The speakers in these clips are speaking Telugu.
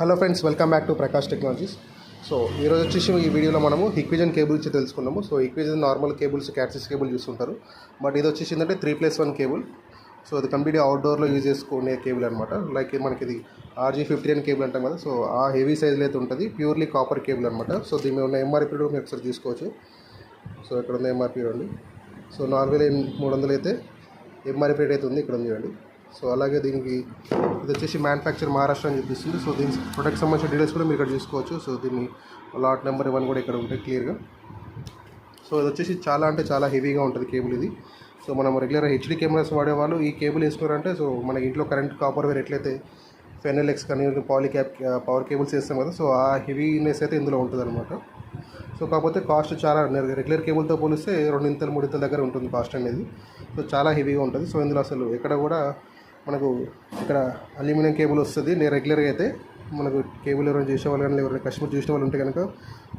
Hello friends, welcome back to Prakash technologies. So ఈరోజు వచ్చేసి ఈ వీడియోలో మనము హిక్విజన్ కేబుల్ గురించి తెలుసుకున్నాము. So Hikvision normal cables, cat six cable చూస్తుంటారు. బట్ ఇది వచ్చేసి ఏంటంటే 3+1 కేబుల్. సో అది కంప్లీట్గా అవుట్డోర్లో యూజ్ చేసుకునే కేబుల్ అనమాట. లైక్ మనకి ఇది RG59 కేబుల్ అంటాం కదా. సో ఆ హెవీ సైజ్లో అయితే ఉంటుంది. ప్యూర్లీ కాపర్ కేబుల్ అనమాట. సో దీని మీద ఉన్న MRP మీరు ఒకసారి చూసుకోవచ్చు. సో ఇక్కడ ఉన్న MRP చూడండి. సో 4300 అయితే MRP రేట్ అయితే ఉంది, ఇక్కడ ఉంది చూడండి. సో అలాగే దీనికి ఇది వచ్చేసి మ్యానుఫ్యాక్చర్ మహారాష్ట్ర అని చూపిస్తుంది. సో దీని ప్రొడక్ట్ సంబంధించిన డీటెయిల్స్ కూడా మీరు ఇక్కడ చూసుకోవచ్చు. సో దీన్ని లాట్ నెంబర్ 1 కూడా ఇక్కడ ఉంటాయి క్లియర్గా. సో ఇది వచ్చేసి చాలా అంటే చాలా హెవీగా ఉంటుంది కేబుల్ ఇది. సో మనం రెగ్యులర్ HD కెమెరాస్ వాడేవాళ్ళు ఈ కేబుల్ వేసుకున్నారంటే, సో మన ఇంట్లో కరెంట్ కాపర్ వేర్ ఎట్లయితే ఫెనెలెక్స్ కానీ పాలిక్యాప్ పవర్ కేబుల్స్ వేస్తాం కదా. సో ఆ హెవీనెస్ అయితే ఇందులో ఉంటుంది అనమాట. సో కాకపోతే కాస్ట్ చాలా రెగ్యులర్ కేబుల్తో పోలిస్తే 2-3 దగ్గర ఉంటుంది కాస్ట్ అనేది. సో చాలా హెవీగా ఉంటుంది. సో ఇందులో అసలు ఎక్కడ కూడా మనకు ఇక్కడ అల్యూమినియం కేబుల్ వస్తుంది. నేను రెగ్యులర్గా అయితే మనకు కేబుల్ ఎవరైనా చేసేవాళ్ళు కానీ ఎవరైనా కస్టమర్ చూసిన వాళ్ళు ఉంటే కనుక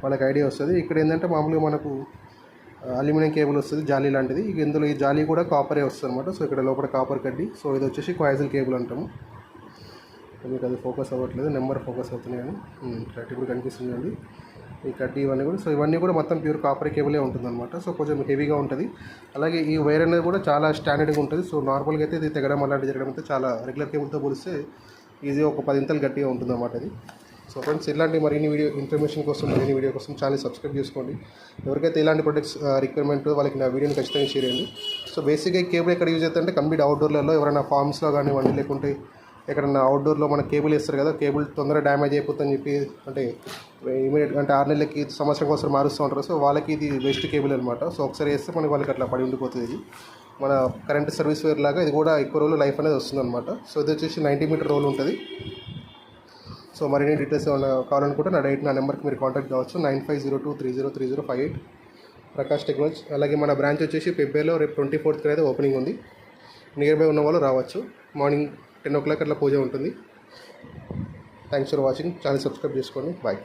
వాళ్ళకి ఐడియా వస్తుంది. ఇక్కడ ఏంటంటే మామూలుగా మనకు అల్యూమినియం కేబుల్ వస్తుంది, జాలీ లాంటిది. ఇందులో ఈ జాలీ కూడా కాపరే వస్తుంది అనమాట. సో ఇక్కడ లోపల కాపర్ కడ్డీ. సో ఇది వచ్చేసి క్వాయిజల్ కేబుల్ అంటాము. మీకు అది ఫోకస్ అవ్వట్లేదు, నెంబర్ ఫోకస్ అవుతుంది కానీ ఇప్పుడు కనిపిస్తుంది అండి ఈ కడ్డీ ఇవన్నీ కూడా. సో ఇవన్నీ కూడా మొత్తం ప్యూర్ కాపర్ కేబులే ఉంటుంది అనమాట. సో కొంచెం హెవీగా ఉంటుంది. అలాగే ఈ వైర్ అనేది కూడా చాలా స్టాండర్డ్గా ఉంటుంది. సో నార్మల్గా అయితే ఇది తెగడం అలాంటి జరగడం అయితే చాలా రెగ్యులర్ కేబుల్తో పోలిస్తే ఈజీగా ఒక 10 ఇంతలు గట్టిగా ఉంటుంది అన్నమాట ఇది. సో ఫ్రెండ్స్, ఇలాంటి మరిన్ని ఇన్ఫర్మేషన్ కోసం మరిన్ని వీడియో కోసం ఛానల్ సబ్స్క్రైబ్ చేసుకోండి. ఎవరికైతే ఇలాంటి ప్రొడక్ట్స్ రిక్వైర్మెంట్ వాళ్ళకి నా వీడియోని ఖచ్చితంగా షేర్ చేయండి. సో బేసిక్గా ఈ కేబుల్ ఎక్కడ యూజ్ అవుతుందంటే కంప్లీట్ అవుట్డోర్లలో ఎవరైనా ఫార్మ్స్లో కానివ్వండి, లేకుంటే ఎక్కడన్నా అవుట్డోర్లో మన కేబుల్ వేస్తారు కదా, కేబుల్ తొందరగా డ్యామేజ్ అయిపోతుందని చెప్పి అంటే ఇమీడియట్ అంటే 6 నెలలకి సంవత్సరం కోసం మారుస్తూ ఉంటారు. సో వాళ్ళకి ఇది బెస్ట్ కేబుల్ అనమాట. సో ఒకసారి వేస్తే మనకి వాళ్ళకి అట్లా పడి ఉండిపోతుంది. ఇది మన కరెంట్ సర్వీస్ వేర్ లాగా ఇది కూడా ఎక్కువ రోజులు లైఫ్ అనేది వస్తుంది అనమాట. సో ఇది వచ్చేసి 90 మీటర్ రోల్ ఉంటుంది. సో మరిన్ని డీటెయిల్స్ ఏమైనా కావాలనుకుంటే నా నెంబర్కి మీరు కాంటాక్ట్ కావచ్చు. 9502303058 ప్రకాష్ టెక్నాలజీ. అలాగే మన బ్రాంచ్ వచ్చేసి పెబ్బేలో రేపు 24th అయితే ఓపెనింగ్ ఉంది. నియర్ బై ఉన్న వాళ్ళు రావచ్చు. మార్నింగ్ 10 o'clock అట్లా పూజ ఉంటుంది. Thanks for watching. Channel subscribe చేసుకోండి. బాయ్.